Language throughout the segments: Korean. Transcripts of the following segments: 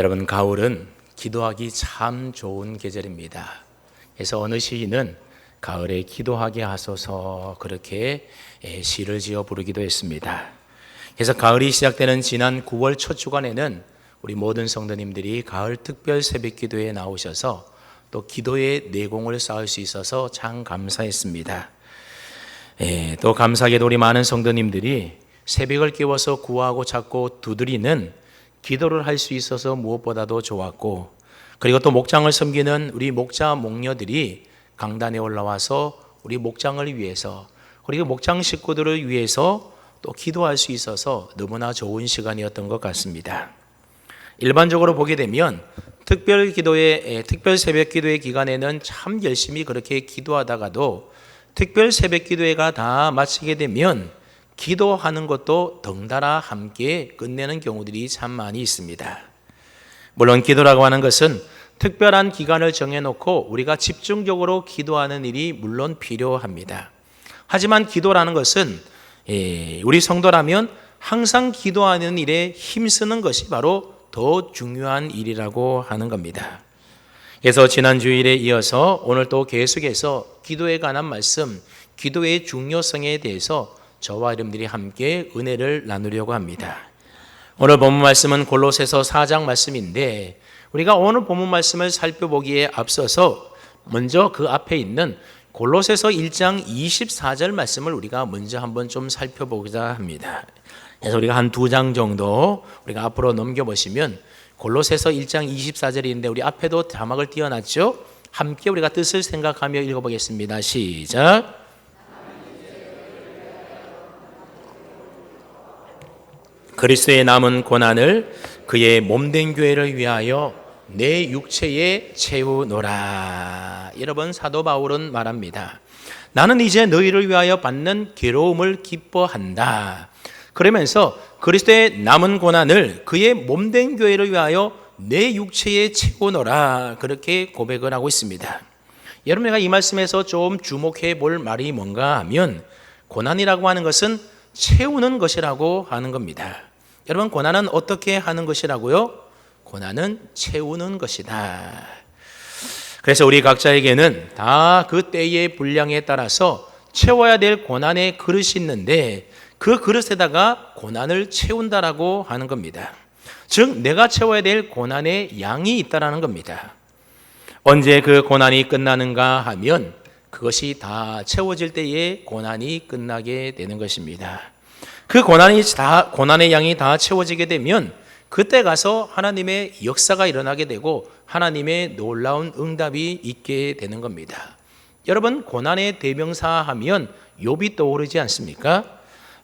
여러분, 가을은 기도하기 참 좋은 계절입니다. 그래서 어느 시인은 가을에 기도하게 하소서 그렇게 시를 지어 부르기도 했습니다. 그래서 가을이 시작되는 지난 9월 첫 주간에는 우리 모든 성도님들이 가을 특별 새벽 기도에 나오셔서 또 기도의 내공을 쌓을 수 있어서 참 감사했습니다. 또 감사하게도 우리 많은 성도님들이 새벽을 깨워서 구하고 찾고 두드리는 기도를 할 수 있어서 무엇보다도 좋았고, 그리고 또 목장을 섬기는 우리 목자 목녀들이 강단에 올라와서 우리 목장을 위해서, 그리고 목장 식구들을 위해서 또 기도할 수 있어서 너무나 좋은 시간이었던 것 같습니다. 일반적으로 보게 되면 특별 새벽 기도의 기간에는 참 열심히 그렇게 기도하다가도 특별 새벽 기도회가 다 마치게 되면 기도하는 것도 덩달아 함께 끝내는 경우들이 참 많이 있습니다. 물론 기도라고 하는 것은 특별한 기간을 정해놓고 우리가 집중적으로 기도하는 일이 물론 필요합니다. 하지만 기도라는 것은 우리 성도라면 항상 기도하는 일에 힘쓰는 것이 바로 더 중요한 일이라고 하는 겁니다. 그래서 지난 주일에 이어서 오늘 또 계속해서 기도에 관한 말씀, 기도의 중요성에 대해서 저와 여러분들이 함께 은혜를 나누려고 합니다. 오늘 본문 말씀은 골로새서 4장 말씀인데, 우리가 오늘 본문 말씀을 살펴보기에 앞서서 먼저 그 앞에 있는 골로새서 1장 24절 말씀을 우리가 먼저 한번 좀 살펴보고자 합니다. 그래서 우리가 한 2장 정도 우리가 앞으로 넘겨보시면 골로새서 1장 24절인데 우리 앞에도 자막을 띄워놨죠? 함께 우리가 뜻을 생각하며 읽어보겠습니다. 시작. 그리스도의 남은 고난을 그의 몸된 교회를 위하여 내 육체에 채우노라. 여러분, 사도 바울은 말합니다. 나는 이제 너희를 위하여 받는 괴로움을 기뻐한다. 그러면서 그리스도의 남은 고난을 그의 몸된 교회를 위하여 내 육체에 채우노라. 그렇게 고백을 하고 있습니다. 여러분, 제가 이 말씀에서 좀 주목해 볼 말이 뭔가 하면, 고난이라고 하는 것은 채우는 것이라고 하는 겁니다. 여러분, 고난은 어떻게 하는 것이라고요? 고난은 채우는 것이다. 그래서 우리 각자에게는 다 그 때의 분량에 따라서 채워야 될 고난의 그릇이 있는데, 그 그릇에다가 고난을 채운다라고 하는 겁니다. 즉, 내가 채워야 될 고난의 양이 있다라는 겁니다. 언제 그 고난이 끝나는가 하면 그것이 다 채워질 때에 고난이 끝나게 되는 것입니다. 그 고난의 양이 다 채워지게 되면 그때 가서 하나님의 역사가 일어나게 되고 하나님의 놀라운 응답이 있게 되는 겁니다. 여러분, 고난의 대명사 하면 욥이 떠오르지 않습니까?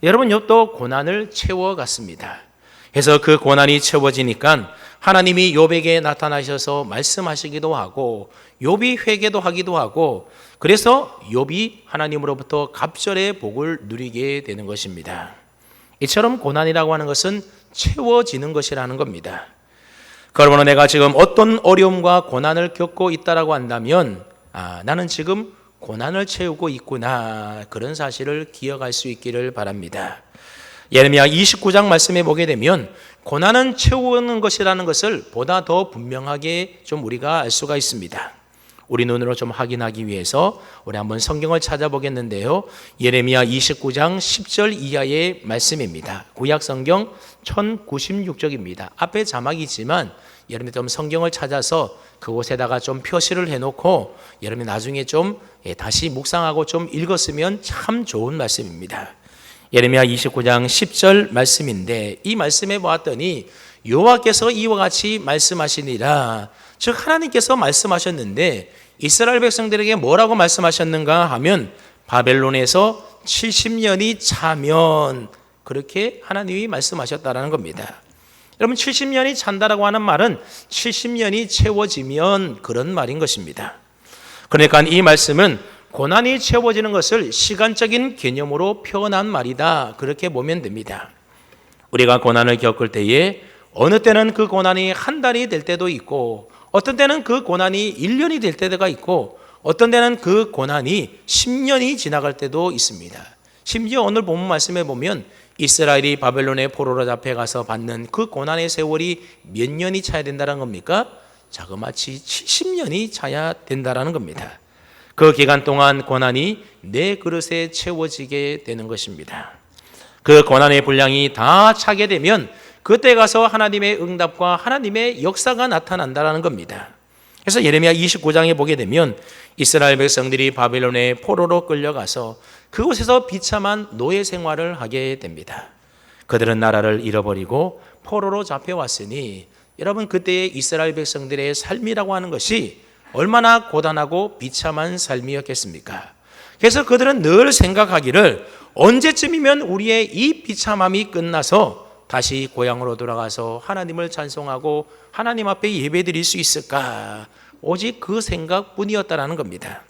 여러분, 욥도 고난을 채워갔습니다. 그래서 그 고난이 채워지니까 하나님이 욥에게 나타나셔서 말씀하시기도 하고 욥이 회개도 하기도 하고, 그래서 욥이 하나님으로부터 갑절의 복을 누리게 되는 것입니다. 이처럼 고난이라고 하는 것은 채워지는 것이라는 겁니다. 그러므로 내가 지금 어떤 어려움과 고난을 겪고 있다라고 한다면, 나는 지금 고난을 채우고 있구나, 그런 사실을 기억할 수 있기를 바랍니다. 예레미야 29장 말씀에 보게 되면 고난은 채우는 것이라는 것을 보다 더 분명하게 좀 우리가 알 수가 있습니다. 우리 눈으로 좀 확인하기 위해서 우리 한번 성경을 찾아보겠는데요. 예레미야 29장 10절 이하의 말씀입니다. 구약 성경 1096쪽입니다. 앞에 자막이지만 여러분이 좀 성경을 찾아서 그곳에다가 좀 표시를 해놓고 여러분이 나중에 좀 다시 묵상하고 좀 읽었으면 참 좋은 말씀입니다. 예레미야 29장 10절 말씀인데, 이 말씀에 보았더니 여호와께서 이와 같이 말씀하시니라. 즉, 하나님께서 말씀하셨는데 이스라엘 백성들에게 뭐라고 말씀하셨는가 하면, 바벨론에서 70년이 차면, 그렇게 하나님이 말씀하셨다라는 겁니다. 여러분, 70년이 찬다라고 하는 말은 70년이 채워지면 그런 말인 것입니다. 그러니까 이 말씀은 고난이 채워지는 것을 시간적인 개념으로 표현한 말이다, 그렇게 보면 됩니다. 우리가 고난을 겪을 때에 어느 때는 그 고난이 한 달이 될 때도 있고, 어떤 때는 그 고난이 1년이 될 때가 있고, 어떤 때는 그 고난이 10년이 지나갈 때도 있습니다. 심지어 오늘 본문 말씀에 보면 이스라엘이 바벨론의 포로로 잡혀가서 받는 그 고난의 세월이 몇 년이 차야 된다는 겁니까? 자그마치 70년이 차야 된다는 겁니다. 그 기간 동안 고난이 내 그릇에 채워지게 되는 것입니다. 그 고난의 분량이 다 차게 되면 그때 가서 하나님의 응답과 하나님의 역사가 나타난다는 겁니다. 그래서 예레미야 29장에 보게 되면 이스라엘 백성들이 바벨론의 포로로 끌려가서 그곳에서 비참한 노예 생활을 하게 됩니다. 그들은 나라를 잃어버리고 포로로 잡혀왔으니 여러분, 그때의 이스라엘 백성들의 삶이라고 하는 것이 얼마나 고단하고 비참한 삶이었겠습니까? 그래서 그들은 늘 생각하기를 언제쯤이면 우리의 이 비참함이 끝나서 다시 고향으로 돌아가서 하나님을 찬송하고 하나님 앞에 예배드릴 수 있을까? 오직 그 생각뿐이었다라는 겁니다.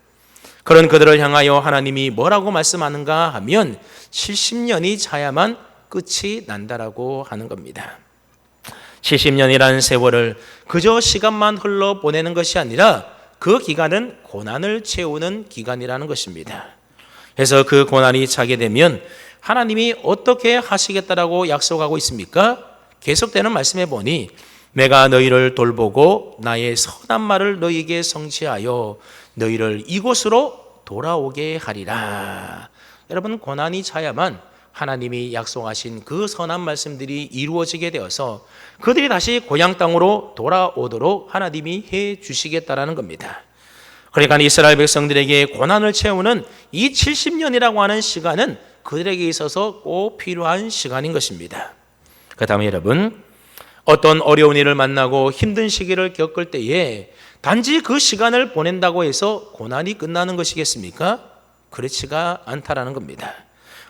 그런 그들을 향하여 하나님이 뭐라고 말씀하는가 하면 70년이 차야만 끝이 난다라고 하는 겁니다. 70년이라는 세월을 그저 시간만 흘러 보내는 것이 아니라 그 기간은 고난을 채우는 기간이라는 것입니다. 그래서 그 고난이 차게 되면 하나님이 어떻게 하시겠다라고 약속하고 있습니까? 계속되는 말씀에 보니 내가 너희를 돌보고 나의 선한 말을 너희에게 성취하여 너희를 이곳으로 돌아오게 하리라. 여러분, 고난이 차야만 하나님이 약속하신 그 선한 말씀들이 이루어지게 되어서 그들이 다시 고향 땅으로 돌아오도록 하나님이 해 주시겠다라는 겁니다. 그러니까 이스라엘 백성들에게 고난을 채우는 이 70년이라고 하는 시간은 그들에게 있어서 꼭 필요한 시간인 것입니다. 그 다음에 여러분, 어떤 어려운 일을 만나고 힘든 시기를 겪을 때에 단지 그 시간을 보낸다고 해서 고난이 끝나는 것이겠습니까? 그렇지가 않다라는 겁니다.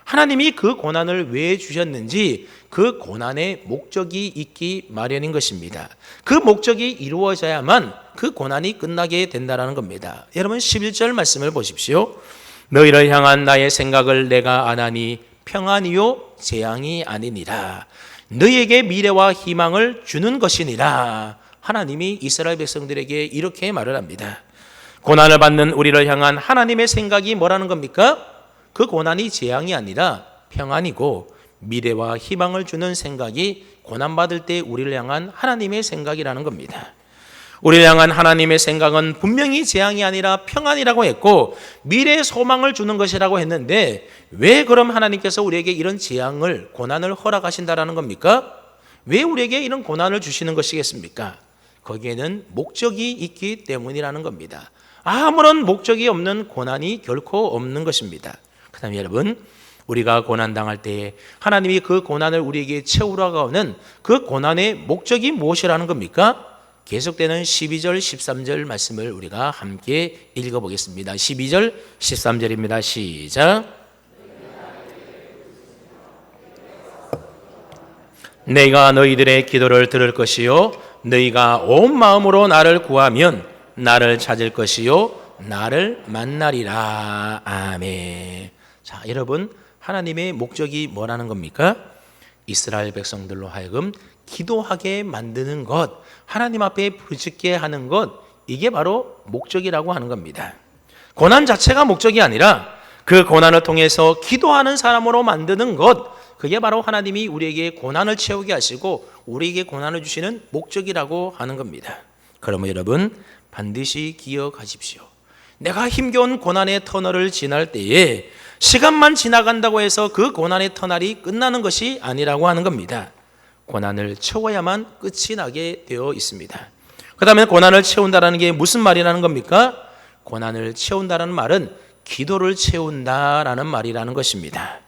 하나님이 그 고난을 왜 주셨는지 그 고난의 목적이 있기 마련인 것입니다. 그 목적이 이루어져야만 그 고난이 끝나게 된다는 겁니다. 여러분, 11절 말씀을 보십시오. 너희를 향한 나의 생각을 내가 아나니 평안이요 재앙이 아니니라. 너희에게 미래와 희망을 주는 것이니라. 하나님이 이스라엘 백성들에게 이렇게 말을 합니다. 고난을 받는 우리를 향한 하나님의 생각이 뭐라는 겁니까? 그 고난이 재앙이 아니라 평안이고 미래와 희망을 주는 생각이 고난받을 때 우리를 향한 하나님의 생각이라는 겁니다. 우리를 향한 하나님의 생각은 분명히 재앙이 아니라 평안이라고 했고 미래의 소망을 주는 것이라고 했는데 왜 그럼 하나님께서 우리에게 이런 재앙을, 고난을 허락하신다라는 겁니까? 왜 우리에게 이런 고난을 주시는 것이겠습니까? 거기에는 목적이 있기 때문이라는 겁니다. 아무런 목적이 없는 고난이 결코 없는 것입니다. 그 다음에 여러분, 우리가 고난당할 때에 하나님이 그 고난을 우리에게 채우라고 하는 그 고난의 목적이 무엇이라는 겁니까? 계속되는 12절, 13절 말씀을 우리가 함께 읽어보겠습니다. 12절, 13절입니다. 시작. 내가 너희들의 기도를 들을 것이요 너희가 온 마음으로 나를 구하면 나를 찾을 것이요 나를 만나리라. 아멘. 자, 여러분, 하나님의 목적이 뭐라는 겁니까? 이스라엘 백성들로 하여금 기도하게 만드는 것, 하나님 앞에 부르짖게 하는 것, 이게 바로 목적이라고 하는 겁니다. 고난 자체가 목적이 아니라 그 고난을 통해서 기도하는 사람으로 만드는 것, 그게 바로 하나님이 우리에게 고난을 채우게 하시고 우리에게 고난을 주시는 목적이라고 하는 겁니다. 그러면 여러분, 반드시 기억하십시오. 내가 힘겨운 고난의 터널을 지날 때에 시간만 지나간다고 해서 그 고난의 터널이 끝나는 것이 아니라고 하는 겁니다. 고난을 채워야만 끝이 나게 되어 있습니다. 그 다음에 고난을 채운다는 게 무슨 말이라는 겁니까? 고난을 채운다는 말은 기도를 채운다라는 말이라는 것입니다.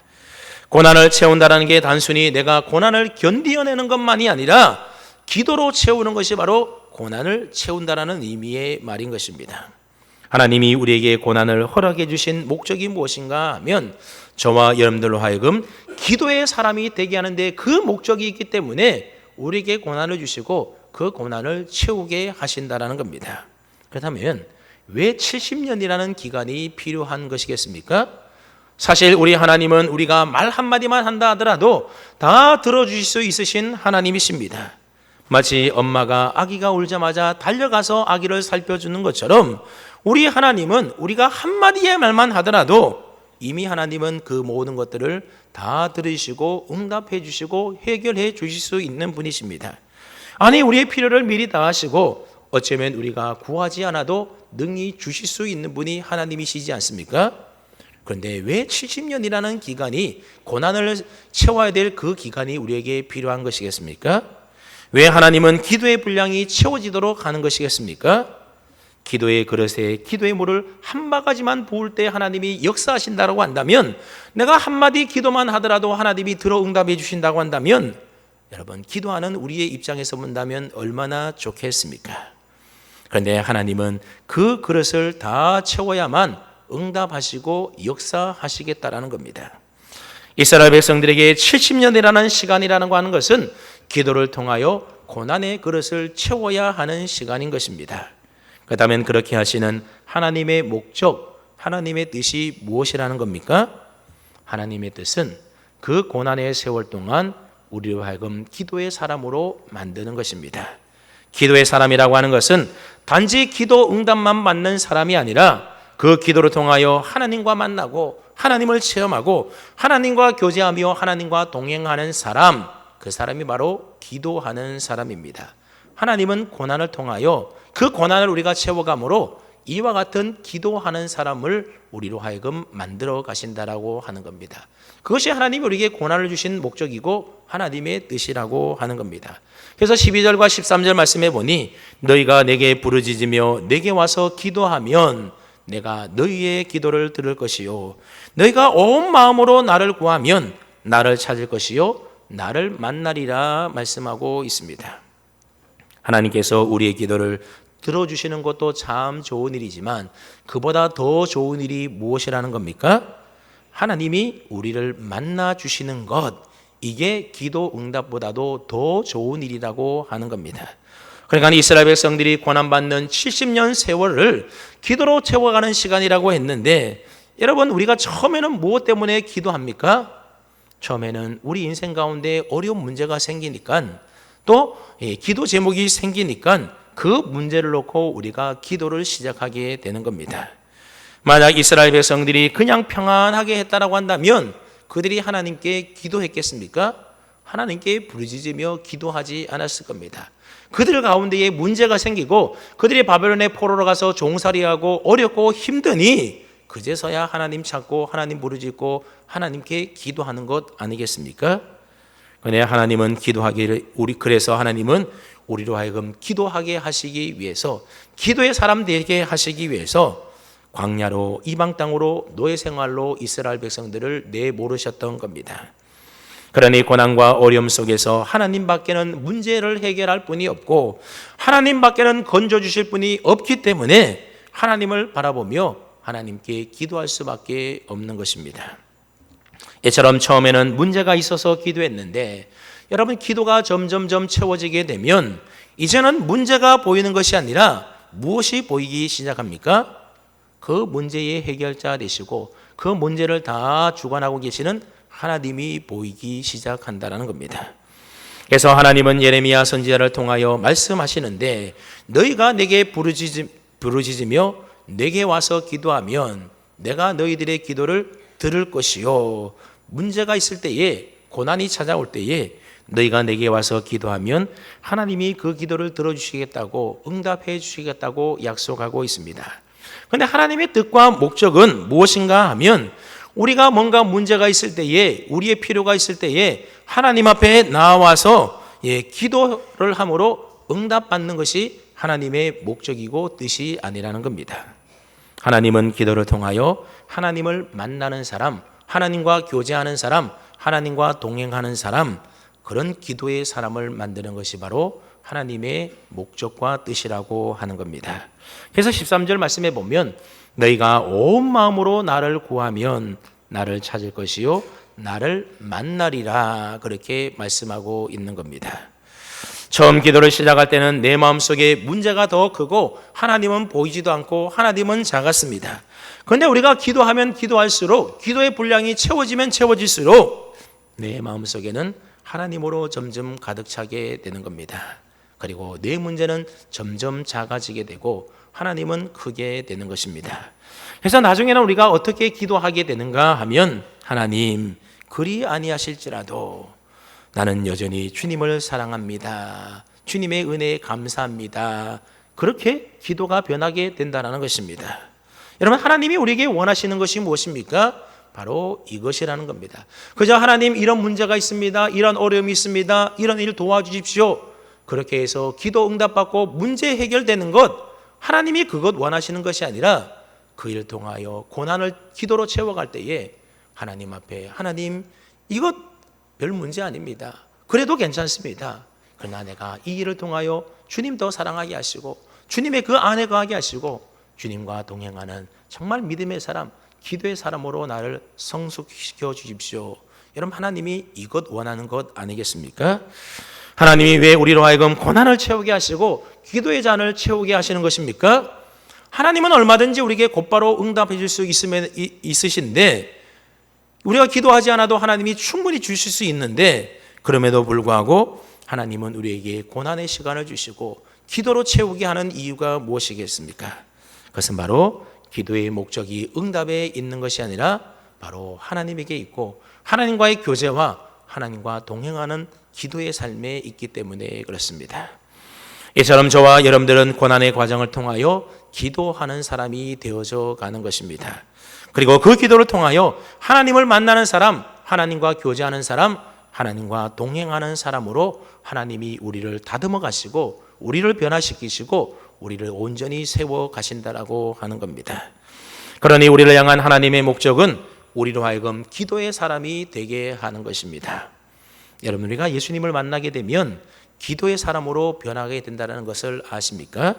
고난을 채운다는 게 단순히 내가 고난을 견디어내는 것만이 아니라 기도로 채우는 것이 바로 고난을 채운다라는 의미의 말인 것입니다. 하나님이 우리에게 고난을 허락해 주신 목적이 무엇인가 하면 저와 여러분들로 하여금 기도의 사람이 되게 하는데 그 목적이 있기 때문에 우리에게 고난을 주시고 그 고난을 채우게 하신다라는 겁니다. 그렇다면 왜 70년이라는 기간이 필요한 것이겠습니까? 사실 우리 하나님은 우리가 말 한마디만 한다 하더라도 다 들어주실 수 있으신 하나님이십니다. 마치 엄마가 아기가 울자마자 달려가서 아기를 살펴주는 것처럼 우리 하나님은 우리가 한마디의 말만 하더라도 이미 하나님은 그 모든 것들을 다 들으시고 응답해 주시고 해결해 주실 수 있는 분이십니다. 아니, 우리의 필요를 미리 다 하시고 어쩌면 우리가 구하지 않아도 능히 주실 수 있는 분이 하나님이시지 않습니까? 그런데 왜 70년이라는 기간이, 고난을 채워야 될 그 기간이 우리에게 필요한 것이겠습니까? 왜 하나님은 기도의 분량이 채워지도록 하는 것이겠습니까? 기도의 그릇에 기도의 물을 한 바가지만 부을 때 하나님이 역사하신다고 한다면, 내가 한마디 기도만 하더라도 하나님이 들어 응답해 주신다고 한다면, 여러분, 기도하는 우리의 입장에서 본다면 얼마나 좋겠습니까? 그런데 하나님은 그 그릇을 다 채워야만 응답하시고 역사하시겠다라는 겁니다. 이스라엘 백성들에게 70년이라는 시간이라는 거 하는 것은 기도를 통하여 고난의 그릇을 채워야 하는 시간인 것입니다. 그렇다면 그렇게 하시는 하나님의 목적, 하나님의 뜻이 무엇이라는 겁니까? 하나님의 뜻은 그 고난의 세월 동안 우리로 하여금 기도의 사람으로 만드는 것입니다. 기도의 사람이라고 하는 것은 단지 기도 응답만 받는 사람이 아니라 그 기도를 통하여 하나님과 만나고 하나님을 체험하고 하나님과 교제하며 하나님과 동행하는 사람, 그 사람이 바로 기도하는 사람입니다. 하나님은 고난을 통하여 그 고난을 우리가 채워감으로 이와 같은 기도하는 사람을 우리로 하여금 만들어 가신다라고 하는 겁니다. 그것이 하나님이 우리에게 고난을 주신 목적이고 하나님의 뜻이라고 하는 겁니다. 그래서 12절과 13절 말씀해 보니, 너희가 내게 부르짖으며 내게 와서 기도하면 내가 너희의 기도를 들을 것이요, 너희가 온 마음으로 나를 구하면 나를 찾을 것이요 나를 만나리라 말씀하고 있습니다. 하나님께서 우리의 기도를 들어주시는 것도 참 좋은 일이지만 그보다 더 좋은 일이 무엇이라는 겁니까? 하나님이 우리를 만나 주시는 것, 이게 기도 응답보다도 더 좋은 일이라고 하는 겁니다. 그러니까 이스라엘 백성들이 고난받는 70년 세월을 기도로 채워가는 시간이라고 했는데, 여러분, 우리가 처음에는 무엇 때문에 기도합니까? 처음에는 우리 인생 가운데 어려운 문제가 생기니까, 또 기도 제목이 생기니까 그 문제를 놓고 우리가 기도를 시작하게 되는 겁니다. 만약 이스라엘 백성들이 그냥 평안하게 했다라고 한다면 그들이 하나님께 기도했겠습니까? 하나님께 부르짖으며 기도하지 않았을 겁니다. 그들 가운데에 문제가 생기고 그들이 바벨론의 포로로 가서 종살이하고 어렵고 힘드니 그제서야 하나님 찾고 하나님 부르짖고 하나님께 기도하는 것 아니겠습니까? 그런데 하나님은 그래서 하나님은 우리로 하여금 기도하게 하시기 위해서, 기도의 사람 되게 하시기 위해서 광야로, 이방 땅으로, 노예 생활로 이스라엘 백성들을 내모르셨던 겁니다. 그러니 고난과 어려움 속에서 하나님밖에는 문제를 해결할 분이 없고 하나님밖에는 건져주실 분이 없기 때문에 하나님을 바라보며 하나님께 기도할 수밖에 없는 것입니다. 이처럼 처음에는 문제가 있어서 기도했는데, 여러분, 기도가 점점점 채워지게 되면 이제는 문제가 보이는 것이 아니라 무엇이 보이기 시작합니까? 그 문제의 해결자 되시고 그 문제를 다 주관하고 계시는 하나님이 보이기 시작한다는 겁니다. 그래서 하나님은 예레미야 선지자를 통하여 말씀하시는데, 너희가 내게 부르짖으며 내게 와서 기도하면 내가 너희들의 기도를 들을 것이요, 문제가 있을 때에, 고난이 찾아올 때에 너희가 내게 와서 기도하면 하나님이 그 기도를 들어주시겠다고, 응답해 주시겠다고 약속하고 있습니다. 그런데 하나님의 뜻과 목적은 무엇인가 하면, 우리가 뭔가 문제가 있을 때에, 우리의 필요가 있을 때에 하나님 앞에 나와서 기도를 함으로 응답받는 것이 하나님의 목적이고 뜻이 아니라는 겁니다. 하나님은 기도를 통하여 하나님을 만나는 사람, 하나님과 교제하는 사람, 하나님과 동행하는 사람, 그런 기도의 사람을 만드는 것이 바로 하나님의 목적과 뜻이라고 하는 겁니다. 그래서 13절 말씀에 보면, 너희가 온 마음으로 나를 구하면 나를 찾을 것이요 나를 만나리라, 그렇게 말씀하고 있는 겁니다. 처음 기도를 시작할 때는 내 마음속에 문제가 더 크고 하나님은 보이지도 않고 하나님은 작았습니다. 그런데 우리가 기도하면 기도할수록, 기도의 분량이 채워지면 채워질수록 내 마음속에는 하나님으로 점점 가득 차게 되는 겁니다. 그리고 내 문제는 점점 작아지게 되고 하나님은 크게 되는 것입니다. 그래서 나중에는 우리가 어떻게 기도하게 되는가 하면, 하나님 그리 아니하실지라도 나는 여전히 주님을 사랑합니다, 주님의 은혜에 감사합니다, 그렇게 기도가 변하게 된다는 것입니다. 여러분, 하나님이 우리에게 원하시는 것이 무엇입니까? 바로 이것이라는 겁니다. 그저 하나님 이런 문제가 있습니다, 이런 어려움이 있습니다, 이런 일 도와주십시오, 그렇게 해서 기도 응답받고 문제 해결되는 것, 하나님이 그것 원하시는 것이 아니라 그 일을 통하여 고난을 기도로 채워갈 때에 하나님 앞에, 하나님 이것 별 문제 아닙니다, 그래도 괜찮습니다, 그러나 내가 이 일을 통하여 주님 더 사랑하게 하시고 주님의 그 안에 거하게 하시고 주님과 동행하는 정말 믿음의 사람, 기도의 사람으로 나를 성숙시켜 주십시오. 여러분, 하나님이 이것 원하는 것 아니겠습니까? 하나님이 왜 우리로 하여금 고난을 채우게 하시고 기도의 잔을 채우게 하시는 것입니까? 하나님은 얼마든지 우리에게 곧바로 응답해 줄 수 있으신데, 우리가 기도하지 않아도 하나님이 충분히 주실 수 있는데, 그럼에도 불구하고 하나님은 우리에게 고난의 시간을 주시고 기도로 채우게 하는 이유가 무엇이겠습니까? 그것은 바로 기도의 목적이 응답에 있는 것이 아니라 바로 하나님에게 있고 하나님과의 교제와 하나님과 동행하는 기도의 삶에 있기 때문에 그렇습니다. 이처럼 저와 여러분들은 고난의 과정을 통하여 기도하는 사람이 되어져 가는 것입니다. 그리고 그 기도를 통하여 하나님을 만나는 사람, 하나님과 교제하는 사람, 하나님과 동행하는 사람으로 하나님이 우리를 다듬어 가시고 우리를 변화시키시고 우리를 온전히 세워 가신다라고 하는 겁니다. 그러니 우리를 향한 하나님의 목적은 우리로 하여금 기도의 사람이 되게 하는 것입니다. 여러분, 우리가 예수님을 만나게 되면 기도의 사람으로 변하게 된다는 것을 아십니까?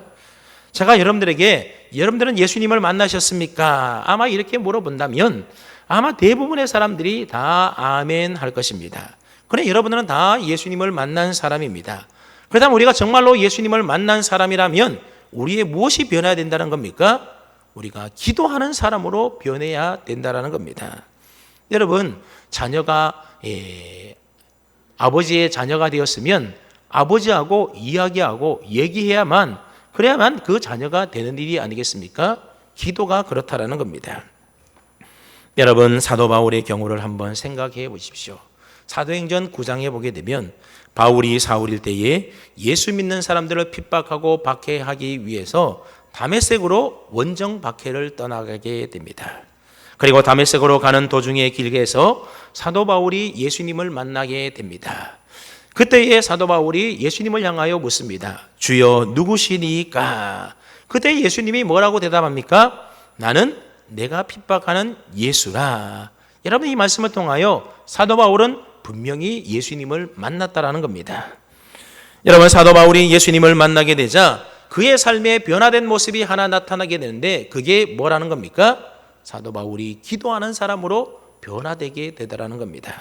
제가 여러분들에게, 여러분들은 예수님을 만나셨습니까? 아마 이렇게 물어본다면 아마 대부분의 사람들이 다 아멘 할 것입니다. 그런데 여러분들은 다 예수님을 만난 사람입니다. 그렇다면 우리가 정말로 예수님을 만난 사람이라면 우리의 무엇이 변해야 된다는 겁니까? 우리가 기도하는 사람으로 변해야 된다는 겁니다. 여러분, 자녀가 아버지의 자녀가 되었으면 아버지하고 이야기하고 얘기해야만, 그래야만 그 자녀가 되는 일이 아니겠습니까? 기도가 그렇다라는 겁니다. 여러분, 사도 바울의 경우를 한번 생각해 보십시오. 사도행전 9장에 보게 되면 바울이 사울일 때에 예수 믿는 사람들을 핍박하고 박해하기 위해서 다메섹으로 원정 박해를 떠나가게 됩니다. 그리고 다메섹으로 가는 도중에 길게에서 사도 바울이 예수님을 만나게 됩니다. 그때에 사도 바울이 예수님을 향하여 묻습니다. 주여 누구시니까? 그때 예수님이 뭐라고 대답합니까? 나는 내가 핍박하는 예수라. 여러분, 이 말씀을 통하여 사도 바울은 분명히 예수님을 만났다라는 겁니다. 여러분, 사도 바울이 예수님을 만나게 되자 그의 삶에 변화된 모습이 하나 나타나게 되는데, 그게 뭐라는 겁니까? 사도 바울이 기도하는 사람으로 변화되게 되더라는 겁니다.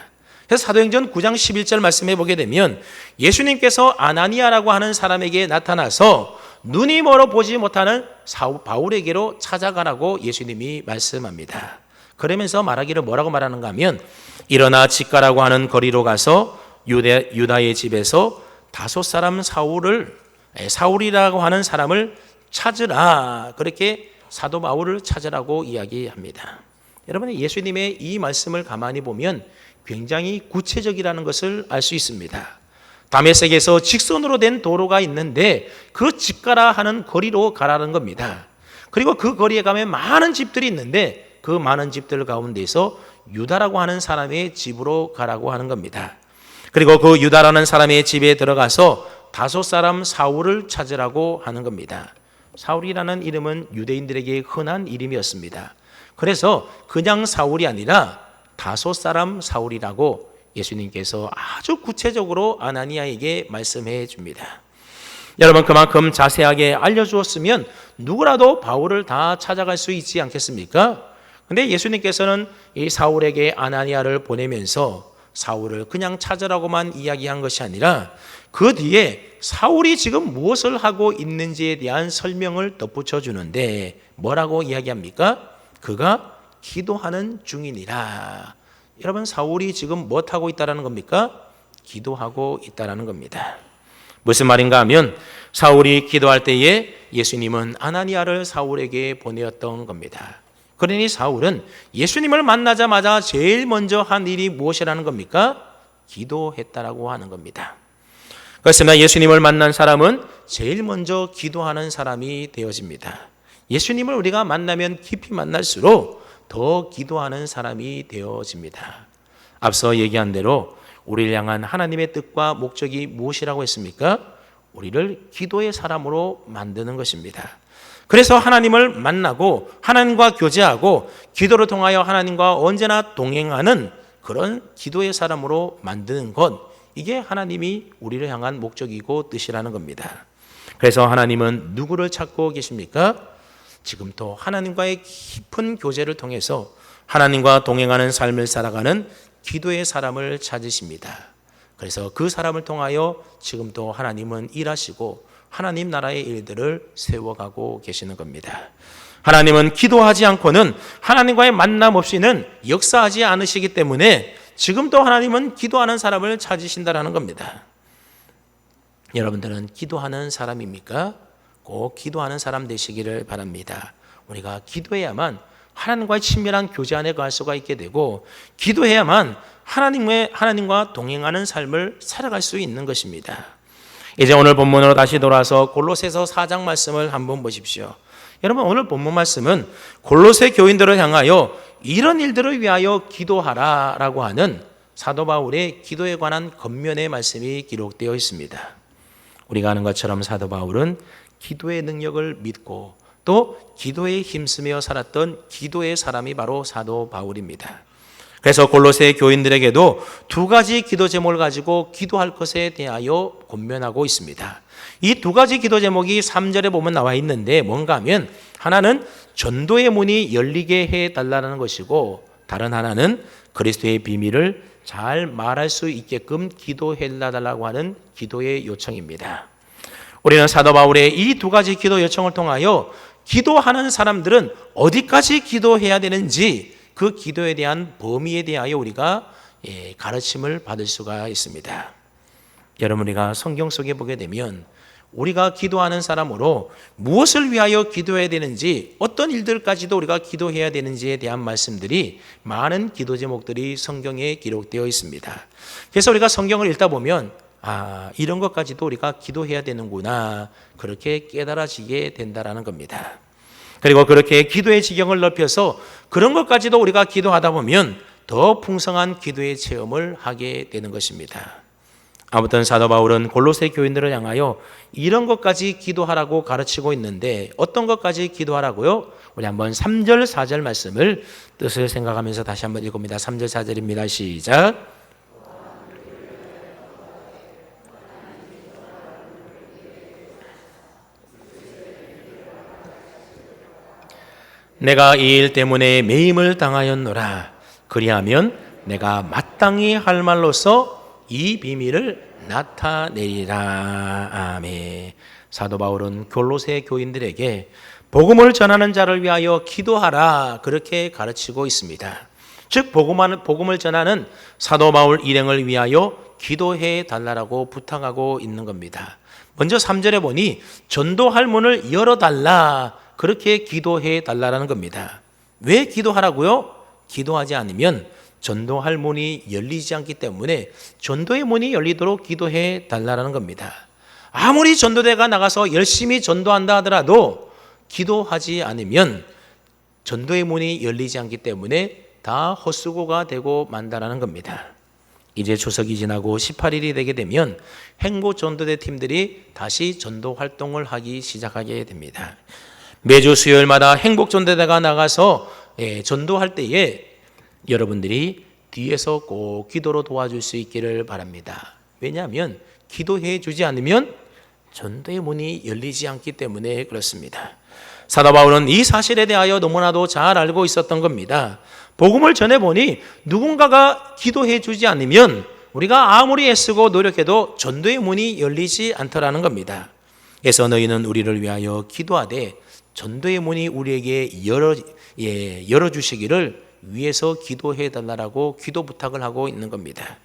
그래서 사도행전 9장 11절 말씀해 보게 되면 예수님께서 아나니아라고 하는 사람에게 나타나서 눈이 멀어 보지 못하는 바울에게로 찾아가라고 예수님이 말씀합니다. 그러면서 말하기를 뭐라고 말하는가 하면, 일어나 직가라고 하는 거리로 가서 유다의 집에서 다섯 사람 사울이라고 하는 사람을 찾으라, 그렇게 사도 바울을 찾으라고 이야기합니다. 여러분, 예수님의 이 말씀을 가만히 보면 굉장히 구체적이라는 것을 알 수 있습니다. 다메섹에서 직선으로 된 도로가 있는데 그 직가라 하는 거리로 가라는 겁니다. 그리고 그 거리에 가면 많은 집들이 있는데 그 많은 집들 가운데서 유다라고 하는 사람의 집으로 가라고 하는 겁니다. 그리고 그 유다라는 사람의 집에 들어가서 다섯 사람 사울을 찾으라고 하는 겁니다. 사울이라는 이름은 유대인들에게 흔한 이름이었습니다. 그래서 그냥 사울이 아니라 다섯 사람 사울이라고 예수님께서 아주 구체적으로 아나니아에게 말씀해 줍니다. 여러분, 그만큼 자세하게 알려주었으면 누구라도 바울을 다 찾아갈 수 있지 않겠습니까? 근데 예수님께서는 이 사울에게 아나니아를 보내면서 사울을 그냥 찾으라고만 이야기한 것이 아니라 그 뒤에 사울이 지금 무엇을 하고 있는지에 대한 설명을 덧붙여 주는데 뭐라고 이야기합니까? 그가 기도하는 중이니라. 여러분, 사울이 지금 무엇하고 있다는 겁니까? 기도하고 있다는 겁니다. 무슨 말인가 하면 사울이 기도할 때에 예수님은 아나니아를 사울에게 보내었던 겁니다. 그러니 사울은 예수님을 만나자마자 제일 먼저 한 일이 무엇이라는 겁니까? 기도했다라고 하는 겁니다. 그렇습니다. 예수님을 만난 사람은 제일 먼저 기도하는 사람이 되어집니다. 예수님을 우리가 만나면 깊이 만날수록 더 기도하는 사람이 되어집니다. 앞서 얘기한 대로 우리를 향한 하나님의 뜻과 목적이 무엇이라고 했습니까? 우리를 기도의 사람으로 만드는 것입니다. 그래서 하나님을 만나고 하나님과 교제하고 기도를 통하여 하나님과 언제나 동행하는 그런 기도의 사람으로 만드는 것, 이게 하나님이 우리를 향한 목적이고 뜻이라는 겁니다. 그래서 하나님은 누구를 찾고 계십니까? 지금도 하나님과의 깊은 교제를 통해서 하나님과 동행하는 삶을 살아가는 기도의 사람을 찾으십니다. 그래서 그 사람을 통하여 지금도 하나님은 일하시고 하나님 나라의 일들을 세워가고 계시는 겁니다. 하나님은 기도하지 않고는 하나님과의 만남 없이는 역사하지 않으시기 때문에 지금도 하나님은 기도하는 사람을 찾으신다라는 겁니다. 여러분들은 기도하는 사람입니까? 꼭 기도하는 사람 되시기를 바랍니다. 우리가 기도해야만 하나님과의 친밀한 교제 안에 갈 수가 있게 되고, 기도해야만 하나님과 동행하는 삶을 살아갈 수 있는 것입니다. 이제 오늘 본문으로 다시 돌아와서 골로새서 4장 말씀을 한번 보십시오. 여러분, 오늘 본문 말씀은 골로새 교인들을 향하여 이런 일들을 위하여 기도하라라고 하는 사도 바울의 기도에 관한 겉면의 말씀이 기록되어 있습니다. 우리가 아는 것처럼 사도 바울은 기도의 능력을 믿고 또 기도에 힘쓰며 살았던 기도의 사람이 바로 사도 바울입니다. 그래서 골로새 교인들에게도 두 가지 기도 제목을 가지고 기도할 것에 대하여 권면하고 있습니다. 이 두 가지 기도 제목이 3절에 보면 나와 있는데 뭔가 하면 하나는 전도의 문이 열리게 해달라는 것이고, 다른 하나는 그리스도의 비밀을 잘 말할 수 있게끔 기도해달라고 하는 기도의 요청입니다. 우리는 사도 바울의 이 두 가지 기도 요청을 통하여 기도하는 사람들은 어디까지 기도해야 되는지 그 기도에 대한 범위에 대하여 우리가 가르침을 받을 수가 있습니다. 여러분, 우리가 성경 속에 보게 되면 우리가 기도하는 사람으로 무엇을 위하여 기도해야 되는지, 어떤 일들까지도 우리가 기도해야 되는지에 대한 말씀들이, 많은 기도 제목들이 성경에 기록되어 있습니다. 그래서 우리가 성경을 읽다 보면 이런 것까지도 우리가 기도해야 되는구나, 그렇게 깨달아지게 된다라는 겁니다. 그리고 그렇게 기도의 지경을 넓혀서 그런 것까지도 우리가 기도하다 보면 더 풍성한 기도의 체험을 하게 되는 것입니다. 아무튼 사도 바울은 골로새 교인들을 향하여 이런 것까지 기도하라고 가르치고 있는데, 어떤 것까지 기도하라고요? 우리 한번 3절 4절 말씀을 뜻을 생각하면서 다시 한번 읽어봅니다. 3절 4절입니다. 시작. 내가 이 일 때문에 매임을 당하였노라. 그리하면 내가 마땅히 할 말로서 이 비밀을 나타내리라. 아멘. 사도 바울은 골로새 교인들에게 복음을 전하는 자를 위하여 기도하라, 그렇게 가르치고 있습니다. 즉 복음을 전하는 사도 바울 일행을 위하여 기도해 달라고 부탁하고 있는 겁니다. 먼저 3절에 보니 전도할 문을 열어달라, 그렇게 기도해 달라는 겁니다. 왜 기도하라고요? 기도하지 않으면 전도할 문이 열리지 않기 때문에 전도의 문이 열리도록 기도해 달라는 겁니다. 아무리 전도대가 나가서 열심히 전도한다 하더라도 기도하지 않으면 전도의 문이 열리지 않기 때문에 다 헛수고가 되고 만다라는 겁니다. 이제 추석이 지나고 18일이 되게 되면 행보 전도대 팀들이 다시 전도 활동을 하기 시작하게 됩니다. 매주 수요일마다 행복 전도대가 나가서 전도할 때에 여러분들이 뒤에서 꼭 기도로 도와줄 수 있기를 바랍니다. 왜냐하면 기도해 주지 않으면 전도의 문이 열리지 않기 때문에 그렇습니다. 사도 바울은 이 사실에 대하여 너무나도 잘 알고 있었던 겁니다. 복음을 전해보니 누군가가 기도해 주지 않으면 우리가 아무리 애쓰고 노력해도 전도의 문이 열리지 않더라는 겁니다. 그래서 너희는 우리를 위하여 기도하되 전도의 문이 우리에게 열어주시기를 위해서 기도해 달라고 기도 부탁을 하고 있는 겁니다.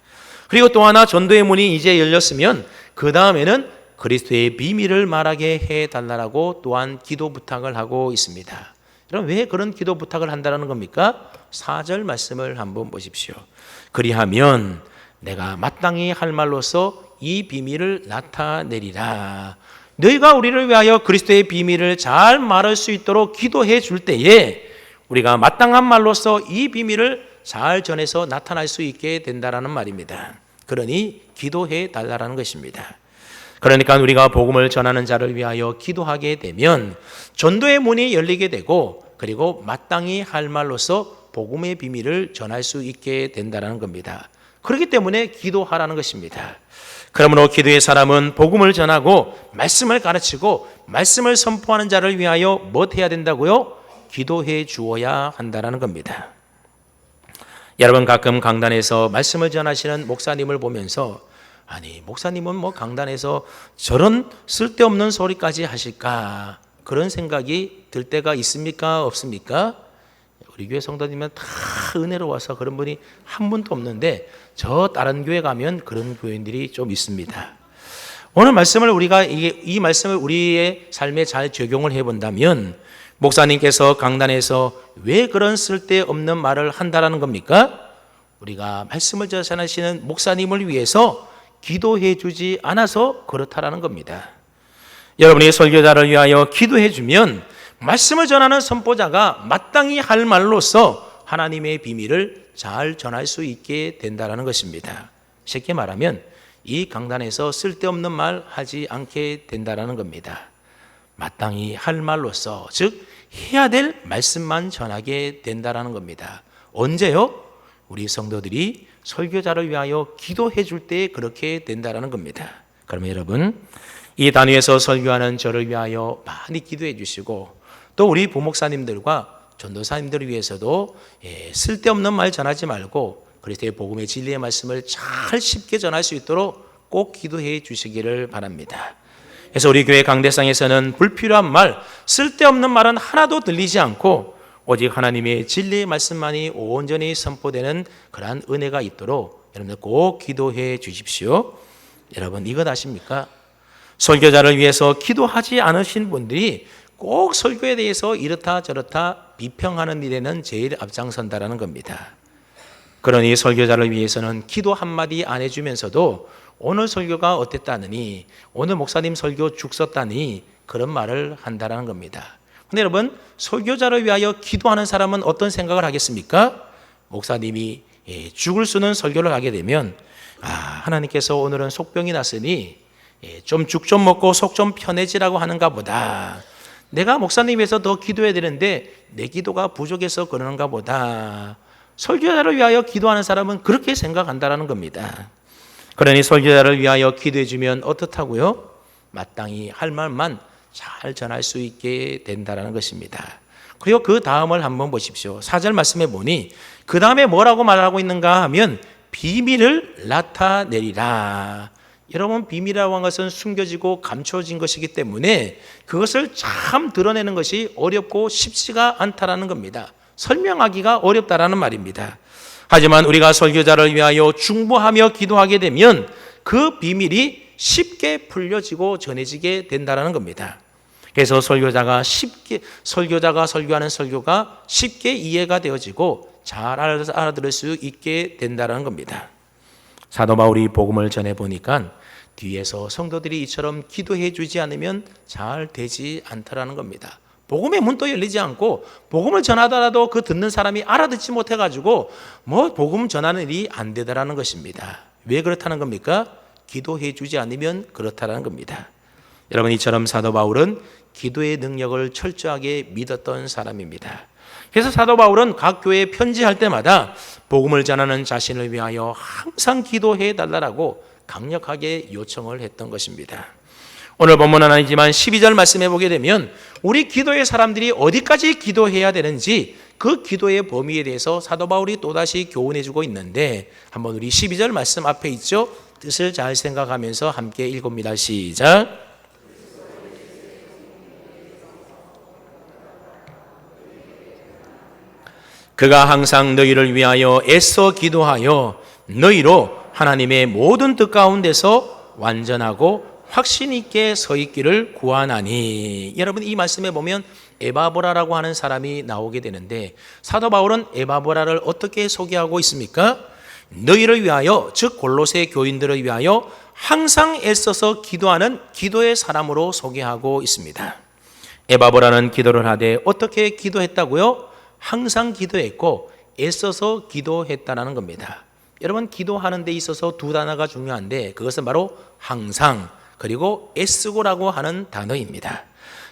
그리고 또 하나, 전도의 문이 이제 열렸으면 그 다음에는 그리스도의 비밀을 말하게 해달라고 또한 기도 부탁을 하고 있습니다. 그럼 왜 그런 기도 부탁을 한다는 겁니까? 4절 말씀을 한번 보십시오. 그리하면 내가 마땅히 할 말로서 이 비밀을 나타내리라. 너희가 우리를 위하여 그리스도의 비밀을 잘 말할 수 있도록 기도해 줄 때에 우리가 마땅한 말로서 이 비밀을 잘 전해서 나타날 수 있게 된다라는 말입니다. 그러니 기도해 달라는 것입니다. 그러니까 우리가 복음을 전하는 자를 위하여 기도하게 되면 전도의 문이 열리게 되고 그리고 마땅히 할 말로서 복음의 비밀을 전할 수 있게 된다는 겁니다. 그렇기 때문에 기도하라는 것입니다. 그러므로 기도의 사람은 복음을 전하고 말씀을 가르치고 말씀을 선포하는 자를 위하여 무엇해야 된다고요? 기도해 주어야 한다는 겁니다. 여러분 가끔 강단에서 말씀을 전하시는 목사님을 보면서 아니 목사님은 뭐 강단에서 저런 쓸데없는 소리까지 하실까 그런 생각이 들 때가 있습니까? 없습니까? 우리 교회 성도님은 다 은혜로워서 그런 분이 한 분도 없는데 저 다른 교회 가면 그런 교인들이 좀 있습니다. 오늘 말씀을 우리가 이 말씀을 우리의 삶에 잘 적용을 해본다면 목사님께서 강단에서 왜 그런 쓸데없는 말을 한다라는 겁니까? 우리가 말씀을 전하시는 목사님을 위해서 기도해 주지 않아서 그렇다라는 겁니다. 여러분이 설교자를 위하여 기도해 주면 말씀을 전하는 선포자가 마땅히 할 말로서 하나님의 비밀을 잘 전할 수 있게 된다는 것입니다. 쉽게 말하면 이 강단에서 쓸데없는 말 하지 않게 된다는 겁니다. 마땅히 할 말로서 즉 해야 될 말씀만 전하게 된다는 겁니다. 언제요? 우리 성도들이 설교자를 위하여 기도해 줄 때 그렇게 된다는 겁니다. 그러면 여러분 이 단위에서 설교하는 저를 위하여 많이 기도해 주시고 또 우리 부목사님들과 전도사님들을 위해서도 쓸데없는 말 전하지 말고 그리스도의 복음의 진리의 말씀을 잘 쉽게 전할 수 있도록 꼭 기도해 주시기를 바랍니다. 그래서 우리 교회 강대상에서는 불필요한 말, 쓸데없는 말은 하나도 들리지 않고 오직 하나님의 진리의 말씀만이 온전히 선포되는 그러한 은혜가 있도록 여러분들 꼭 기도해 주십시오. 여러분 이것 아십니까? 설교자를 위해서 기도하지 않으신 분들이 꼭 설교에 대해서 이렇다 저렇다 비평하는 일에는 제일 앞장선다라는 겁니다. 그러니 설교자를 위해서는 기도 한마디 안 해주면서도 오늘 설교가 어땠다느니 오늘 목사님 설교 죽 썼다니 그런 말을 한다라는 겁니다. 근데 여러분 설교자를 위하여 기도하는 사람은 어떤 생각을 하겠습니까? 목사님이 죽을 쓰는 설교를 하게 되면 하나님께서 오늘은 속병이 났으니 좀 죽 좀 먹고 속 좀 편해지라고 하는가 보다. 내가 목사님 위해서 더 기도해야 되는데 내 기도가 부족해서 그러는가 보다. 설교자를 위하여 기도하는 사람은 그렇게 생각한다라는 겁니다. 그러니 설교자를 위하여 기도해 주면 어떻다고요? 마땅히 할 말만 잘 전할 수 있게 된다라는 것입니다. 그리고 그 다음을 한번 보십시오. 4절 말씀에 보니 그 다음에 뭐라고 말하고 있는가 하면 비밀을 나타내리라. 여러분 비밀이라고 한 것은 숨겨지고 감춰진 것이기 때문에 그것을 참 드러내는 것이 어렵고 쉽지가 않다라는 겁니다. 설명하기가 어렵다라는 말입니다. 하지만 우리가 설교자를 위하여 중보하며 기도하게 되면 그 비밀이 쉽게 풀려지고 전해지게 된다라는 겁니다. 그래서 설교자가 설교하는 설교가 쉽게 이해가 되어지고 잘 알아들을 수 있게 된다라는 겁니다. 사도 바울이 복음을 전해 보니까 뒤에서 성도들이 이처럼 기도해 주지 않으면 잘 되지 않더라는 겁니다. 복음의 문도 열리지 않고 복음을 전하더라도 그 듣는 사람이 알아듣지 못해가지고 복음 전하는 일이 안 되더라는 것입니다. 왜 그렇다는 겁니까? 기도해 주지 않으면 그렇다는 겁니다. 여러분 이처럼 사도 바울은 기도의 능력을 철저하게 믿었던 사람입니다. 그래서 사도 바울은 각 교회에 편지할 때마다 복음을 전하는 자신을 위하여 항상 기도해 달라고 강력하게 요청을 했던 것입니다. 오늘 본문은 아니지만 12절 말씀해 보게 되면 우리 기도의 사람들이 어디까지 기도해야 되는지 그 기도의 범위에 대해서 사도 바울이 또다시 교훈해 주고 있는데 한번 우리 12절 말씀 앞에 있죠? 뜻을 잘 생각하면서 함께 읽어봅니다. 시작. 그가 항상 너희를 위하여 애써 기도하여 너희로 하나님의 모든 뜻 가운데서 완전하고 확신 있게 서 있기를 구하나니. 여러분, 이 말씀에 보면 에바브라라고 하는 사람이 나오게 되는데, 사도 바울은 에바브라를 어떻게 소개하고 있습니까? 너희를 위하여, 즉 골로새 교인들을 위하여 항상 애써서 기도하는 기도의 사람으로 소개하고 있습니다. 에바브라는 기도를 하되 어떻게 기도했다고요? 항상 기도했고 애써서 기도했다라는 겁니다. 여러분, 기도하는 데 있어서 두 단어가 중요한데, 그것은 바로 항상 그리고 애쓰고라고 하는 단어입니다.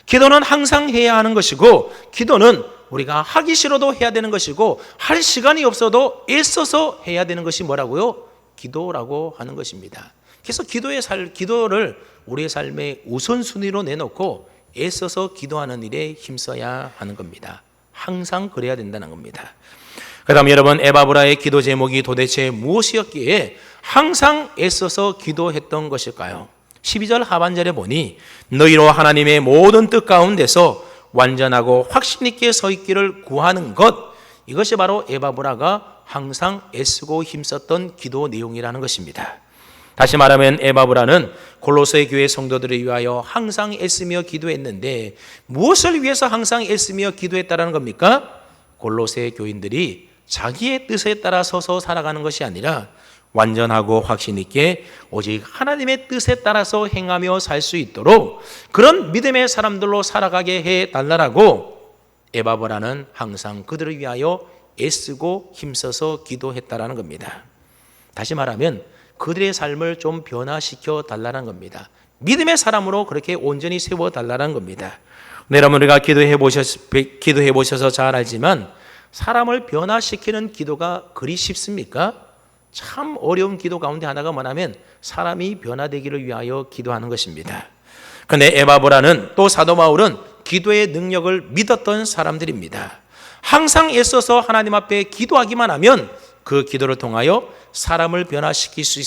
기도는 항상 해야 하는 것이고, 기도는 우리가 하기 싫어도 해야 되는 것이고, 할 시간이 없어도 애써서 해야 되는 것이 뭐라고요? 기도라고 하는 것입니다. 그래서 기도를 우리의 삶의 우선순위로 내놓고 애써서 기도하는 일에 힘써야 하는 겁니다. 항상 그래야 된다는 겁니다. 그 다음 여러분, 에바브라의 기도 제목이 도대체 무엇이었기에 항상 애써서 기도했던 것일까요? 12절 하반절에 보니 너희로 하나님의 모든 뜻 가운데서 완전하고 확신 있게 서 있기를 구하는 것, 이것이 바로 에바브라가 항상 애쓰고 힘썼던 기도 내용이라는 것입니다. 다시 말하면 에바브라는 골로새 교회 성도들을 위하여 항상 애쓰며 기도했는데, 무엇을 위해서 항상 애쓰며 기도했다는 겁니까? 골로새 교인들이 자기의 뜻에 따라 서서 살아가는 것이 아니라 완전하고 확신 있게 오직 하나님의 뜻에 따라서 행하며 살 수 있도록 그런 믿음의 사람들로 살아가게 해달라고 에바브라는 항상 그들을 위하여 애쓰고 힘써서 기도했다라는 겁니다. 다시 말하면 그들의 삶을 좀 변화시켜 달라는 겁니다. 믿음의 사람으로 그렇게 온전히 세워 달라는 겁니다. 여러분, 우리가 기도해 보셔서 잘 알지만 사람을 변화시키는 기도가 그리 쉽습니까? 참 어려운 기도 가운데 하나가 뭐냐면 사람이 변화되기를 위하여 기도하는 것입니다. 그런데 에바브라는, 또 사도 바울은 기도의 능력을 믿었던 사람들입니다. 항상 애써서 하나님 앞에 기도하기만 하면 그 기도를 통하여 사람을 변화시킬 수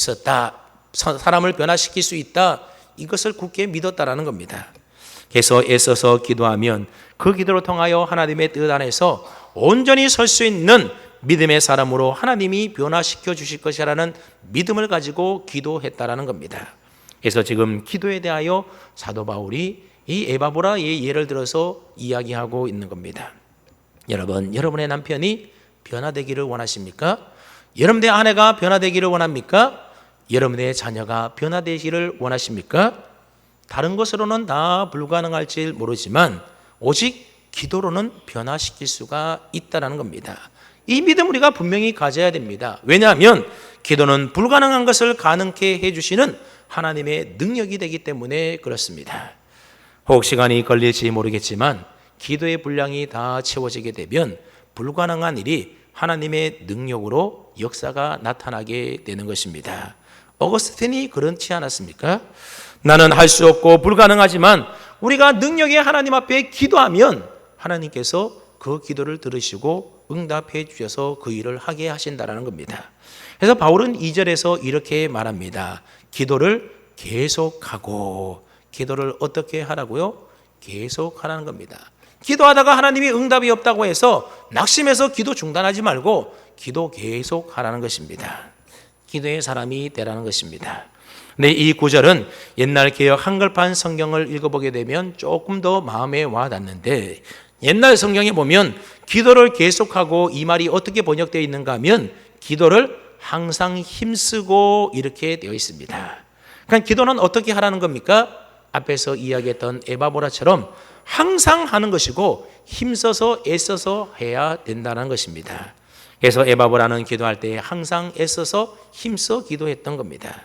있다, 이것을 굳게 믿었다라는 겁니다. 그래서 애써서 기도하면 그 기도를 통하여 하나님의 뜻 안에서 온전히 설 수 있는 믿음의 사람으로 하나님이 변화시켜 주실 것이라는 믿음을 가지고 기도했다라는 겁니다. 그래서 지금 기도에 대하여 사도 바울이 이 에바브라의 예를 들어서 이야기하고 있는 겁니다. 여러분, 여러분의 남편이 변화되기를 원하십니까? 여러분의 아내가 변화되기를 원합니까? 여러분의 자녀가 변화되기를 원하십니까? 다른 것으로는 다 불가능할지 모르지만 오직 기도로는 변화시킬 수가 있다는 겁니다. 이 믿음 우리가 분명히 가져야 됩니다. 왜냐하면 기도는 불가능한 것을 가능케 해주시는 하나님의 능력이 되기 때문에 그렇습니다. 혹 시간이 걸릴지 모르겠지만 기도의 분량이 다 채워지게 되면 불가능한 일이 하나님의 능력으로 역사가 나타나게 되는 것입니다. 어거스틴이 그렇지 않았습니까? 나는 할 수 없고 불가능하지만 우리가 능력의 하나님 앞에 기도하면 하나님께서 그 기도를 들으시고 응답해 주셔서 그 일을 하게 하신다는 겁니다. 그래서 바울은 2절에서 이렇게 말합니다. 기도를 계속하고, 기도를 어떻게 하라고요? 계속하라는 겁니다. 기도하다가 하나님이 응답이 없다고 해서 낙심해서 기도 중단하지 말고 기도 계속하라는 것입니다. 기도의 사람이 되라는 것입니다. 근데 이 구절은 옛날 개역 한글판 성경을 읽어보게 되면 조금 더 마음에 와닿는데, 옛날 성경에 보면 기도를 계속하고 이 말이 어떻게 번역되어 있는가 하면 기도를 항상 힘쓰고 이렇게 되어 있습니다. 그러니까 기도는 어떻게 하라는 겁니까? 앞에서 이야기했던 에바브라처럼 항상 하는 것이고 힘써서 애써서 해야 된다는 것입니다. 그래서 에바브라는 기도할 때 항상 애써서 힘써 기도했던 겁니다.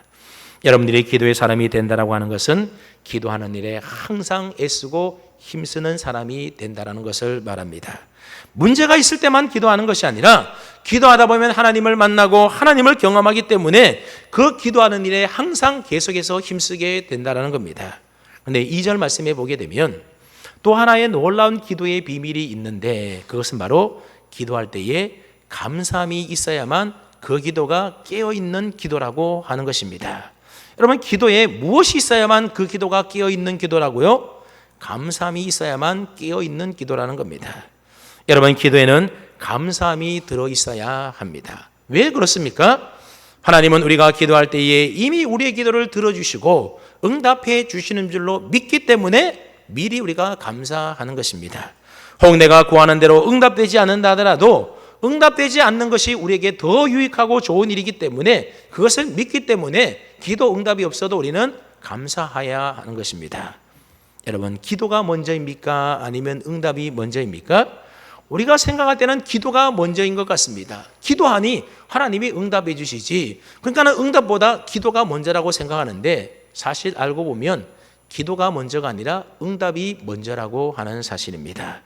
여러분들이 기도의 사람이 된다라고 하는 것은 기도하는 일에 항상 애쓰고 힘쓰는 사람이 된다라는 것을 말합니다. 문제가 있을 때만 기도하는 것이 아니라 기도하다 보면 하나님을 만나고 하나님을 경험하기 때문에 그 기도하는 일에 항상 계속해서 힘쓰게 된다라는 겁니다. 그런데 2절 말씀에 보게 되면 또 하나의 놀라운 기도의 비밀이 있는데, 그것은 바로 기도할 때에 감사함이 있어야만 그 기도가 깨어있는 기도라고 하는 것입니다. 여러분, 기도에 무엇이 있어야만 그 기도가 깨어있는 기도라고요? 감사함이 있어야만 깨어있는 기도라는 겁니다. 여러분, 기도에는 감사함이 들어있어야 합니다. 왜 그렇습니까? 하나님은 우리가 기도할 때에 이미 우리의 기도를 들어주시고 응답해 주시는 줄로 믿기 때문에 미리 우리가 감사하는 것입니다. 혹 내가 구하는 대로 응답되지 않는다 하더라도 응답되지 않는 것이 우리에게 더 유익하고 좋은 일이기 때문에 그것을 믿기 때문에 기도 응답이 없어도 우리는 감사해야 하는 것입니다. 여러분, 기도가 먼저입니까? 아니면 응답이 먼저입니까? 우리가 생각할 때는 기도가 먼저인 것 같습니다. 기도하니 하나님이 응답해 주시지. 그러니까 응답보다 기도가 먼저라고 생각하는데 사실 알고 보면 기도가 먼저가 아니라 응답이 먼저라고 하는 사실입니다.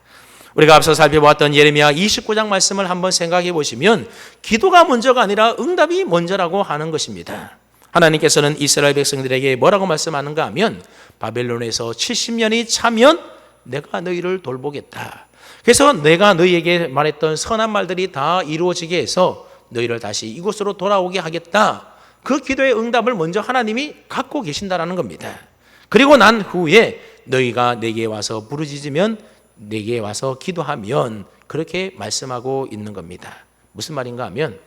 우리가 앞서 살펴보았던 예레미야 29장 말씀을 한번 생각해 보시면 기도가 먼저가 아니라 응답이 먼저라고 하는 것입니다. 하나님께서는 이스라엘 백성들에게 뭐라고 말씀하는가 하면 바벨론에서 70년이 차면 내가 너희를 돌보겠다. 그래서 내가 너희에게 말했던 선한 말들이 다 이루어지게 해서 너희를 다시 이곳으로 돌아오게 하겠다. 그 기도의 응답을 먼저 하나님이 갖고 계신다라는 겁니다. 그리고 난 후에 너희가 내게 와서 부르짖으면 내게 와서 기도하면 그렇게 말씀하고 있는 겁니다. 무슨 말인가 하면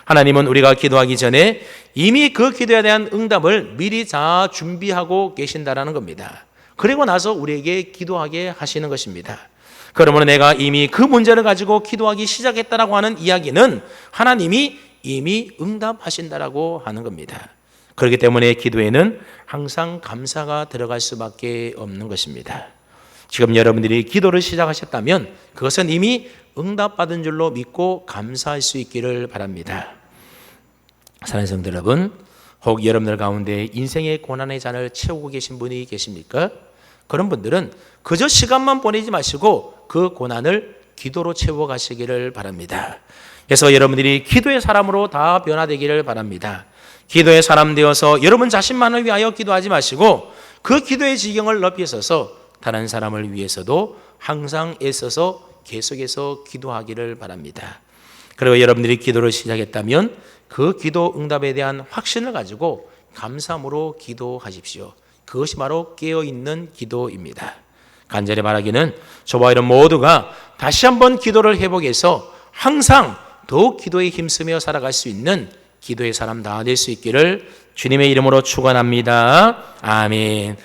하나님은 우리가 기도하기 전에 이미 그 기도에 대한 응답을 미리 다 준비하고 계신다라는 겁니다. 그리고 나서 우리에게 기도하게 하시는 것입니다. 그러므로 내가 이미 그 문제를 가지고 기도하기 시작했다라고 하는 이야기는 하나님이 이미 응답하신다라고 하는 겁니다. 그렇기 때문에 기도에는 항상 감사가 들어갈 수밖에 없는 것입니다. 지금 여러분들이 기도를 시작하셨다면 그것은 이미 응답받은 줄로 믿고 감사할 수 있기를 바랍니다. 사랑하는 성도 여러분, 혹 여러분들 가운데 인생의 고난의 잔을 채우고 계신 분이 계십니까? 그런 분들은 그저 시간만 보내지 마시고 그 고난을 기도로 채워가시기를 바랍니다. 그래서 여러분들이 기도의 사람으로 다 변화되기를 바랍니다. 기도의 사람 되어서 여러분 자신만을 위하여 기도하지 마시고 그 기도의 지경을 넓히셔서 다른 사람을 위해서도 항상 애써서 계속해서 기도하기를 바랍니다. 그리고 여러분들이 기도를 시작했다면 그 기도 응답에 대한 확신을 가지고 감사함으로 기도하십시오. 그것이 바로 깨어있는 기도입니다. 간절히 바라기는 저와 여러분 모두가 다시 한번 기도를 회복해서 항상 더욱 기도에 힘쓰며 살아갈 수 있는 기도의 사람 다 될 수 있기를 주님의 이름으로 축원합니다. 아멘.